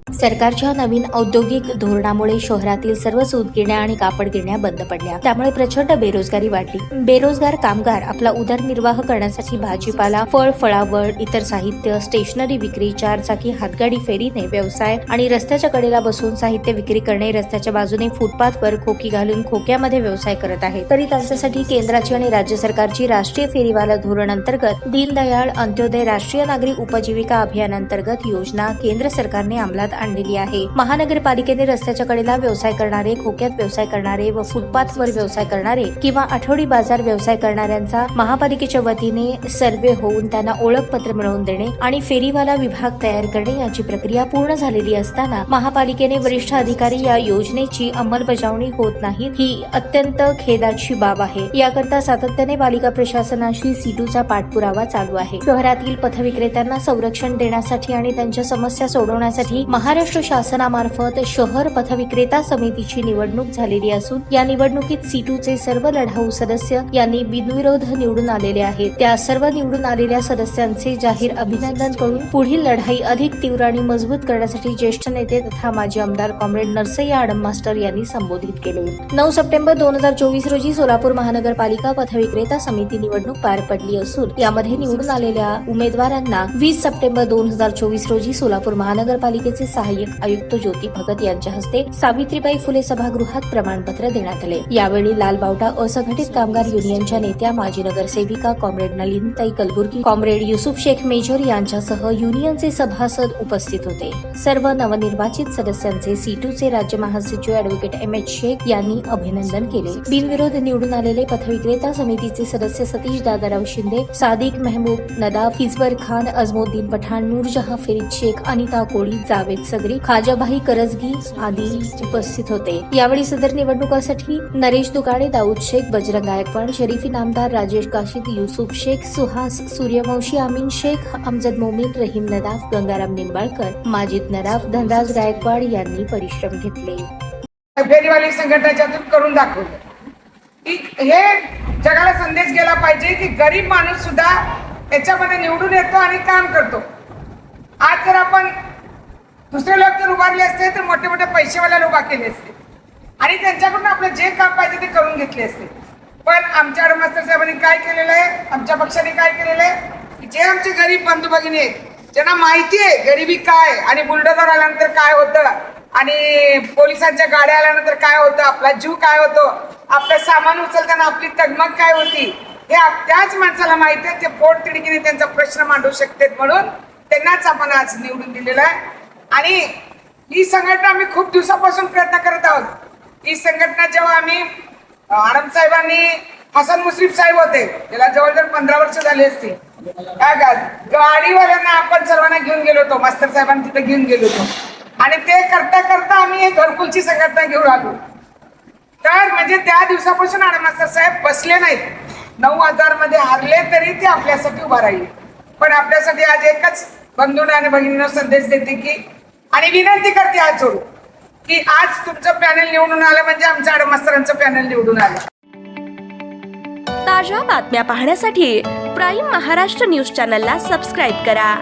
सरकारच्या नवीन औद्योगिक धोरणामुळे शहरातील सर्व सूतगिरण्या आणि कापड गिरण्या बंद पडल्या। त्यामुळे प्रचंड बेरोजगारी वाढली। बेरोजगार कामगार आपला उदरनिर्वाह करण्यासाठी भाजीपाला, फळ, फळावळ, इतर साहित्य, स्टेशनरी विक्री, चारचाकी, हातगाडी फेरीने व्यवसाय आणि रस्त्याच्या कडेला बसून साहित्य विक्री करणे, रस्त्याच्या बाजूने फुटपाथवर खोकी घालून खोक्यामध्ये व्यवसाय करत आहेत। तरी त्यांच्यासाठी केंद्राची आणि राज्य सरकारची राष्ट्रीय फेरीवाला धोरण अंतर्गत दीनदयाळ अंत्योदय राष्ट्रीय नागरी उपजीविका अभियान अंतर्गत योजना केंद्र सरकारने अंमलात आणलेली आहे। महानगरपालिकेने रस्त्याच्या कडेला व्यवसाय करणारे, खोक्यात व्यवसाय करणारे व फुटपाथवर व्यवसाय करणारे किंवा आठवडी बाजार व्यवसाय करणाऱ्यांचा महापालिकेच्या वतीने सर्वे होऊन त्यांना ओळखपत्र मिळवून देणे आणि फेरीवाला विभाग तयार करणे याची प्रक्रिया पूर्ण झालेली असताना महापालिकेने वरिष्ठ अधिकारी या योजनेची अंमलबजावणी होत नाहीत, ही अत्यंत खेदाची बाब आहे। याकरता सातत्याने पालिका प्रशासनाशी सीटूचा पाठपुरावा चालू आहे। शहरातील पथविक्रेत्यांना संरक्षण देण्यासाठी आणि त्यांच्या समस्या सोडवण्यासाठी महाराष्ट्र शासनामार्फत शहर पथविक्रेता समितीची निवडणूक झालेली असून या निवडणुकीत सीटूचे सर्व लढाऊ सदस्य यांनी बिनविरोध निवडून आलेले आहेत। त्या सर्व निवडून आलेल्या सदस्यांचे जाहीर अभिनंदन करून पुढील लढाई अधिक तीव्र आणि मजबूत करण्यासाठी ज्येष्ठ नेते तथा माजी आमदार कॉम्रेड नरसय्या आडम मास्टर यांनी संबोधित केले। 9 सप्टेंबर 2024 रोजी सोलापूर महानगरपालिका पथविक्रेता समिती निवडणूक पार पडली असून यामध्ये निवडून आलेल्या उमेदवारांना 20 सप्टेंबर 2024 रोजी सोलापूर महानगरपालिकेचे सहाय्यक आयुक्त ज्योती भगत यांच्या हस्ते सावित्रीबाई फुले सभागृहात प्रमाणपत्र देण्यात आले। यावेळी लालबावटा असंघटित कामगार युनियनच्या नेत्या माजी नगरसेविका comrade Nalinitai Kalburgi, comrade Yusuf Shaikh major यांच्यासह युनियनचे सभासद उपस्थित होते। सर्व नवनिर्वाचित सदस्यांचे सीटूचे राज्य महासचिव ॲडव्होकेट एम.एच. शेख यांनी अभिनंदन केले। बिनविरोध निवडून आलेले पथविक्रेता समितीचे सदस्य सतीश दादाराव शिंदे, सादिक मेहबूब नदाफ, हिजबर खान, अजमोद्दीन पठाण, नूरजहां फरीद शेख, अनिता कोळी, जावेद सगरी, खाजाभाई करजगी आदी उपस्थित होते। यावेळी सदर निवडणुकासाठी नरेश दुकाणे, दाऊद शेख, बजरंग गायकवाड, शरीफी नामदार, राजेश काशीद, युसुफ शेख, सुहास सूर्यवंशी, अमीन शेख, अमजद मोमीन, रहीम नदाफ, गंगाराम निंबाळकर, माजिद नदाफ, धनराज गायकवाड यांनी परिश्रम घेतले। फेरीवाली संघटनेच्यातून करून दाखवलं की हे जगाला संदेश गेला पाहिजे की गरीब माणूस सुद्धा याच्यामध्ये निवडून येतो आणि काम करतो। आज जर आपण दुसरे लोक जर उभारले असते तर मोठे मोठे पैसेवाले उभा केले असते आणि त्यांच्याकडून आपलं जे काम पाहिजे ते करून घेतले असते। पण आमच्या मास्तर साहेबांनी काय केलेलं आहे, आमच्या पक्षाने काय केलेलं आहे, जे आमचे गरीब बंधू भगिनी आहेत ज्यांना माहिती आहे गरिबी काय आणि बुलडोझर आल्यानंतर काय होतं आणि पोलिसांच्या गाड्या आल्यानंतर काय होतं, आपला जीव काय होतो, आपलं सामान उचलताना आपली तगमग काय होती, हे त्याच माणसाला माहिती आहे। ते पोट तिडकीने त्यांचा प्रश्न मांडू शकतात म्हणून त्यांनाच आपण आज निवडून दिलेला आहे। आणि ही संघटना आम्ही खूप दिवसापासून प्रयत्न करत आहोत। ही संघटना जेव्हा आम्ही आडम साहेबांनी, हसन मुश्रीफ साहेब होते, त्याला जवळजवळ 15 वर्ष झाली असती, गाडीवाल्यांना आपण सर्वांना घेऊन गेलो होतो, मास्तर साहेबांना तिथे घेऊन गेलो होतो आणि ते करता करता आम्ही एक घरकुलची संघटना घेऊन आलो। तर म्हणजे त्या दिवसापासून आडम मास्तर साहेब बसले नाहीत। 9000 मध्ये हारले तरी ते आपल्यासाठी उभा राहिले। पण आपल्यासाठी आज एकच बंधूंना आणि भगिनींना संदेश देते की आणि विनंती करते आज जोडून की आज तुमचं पॅनल निवडून आलं म्हणजे आमच्या आडम मास्तरांचं पॅनल निवडून आलं। ताज्या बातम्या पाहण्यासाठी प्राईम महाराष्ट्र न्यूज चॅनलला सबस्क्राईब करा।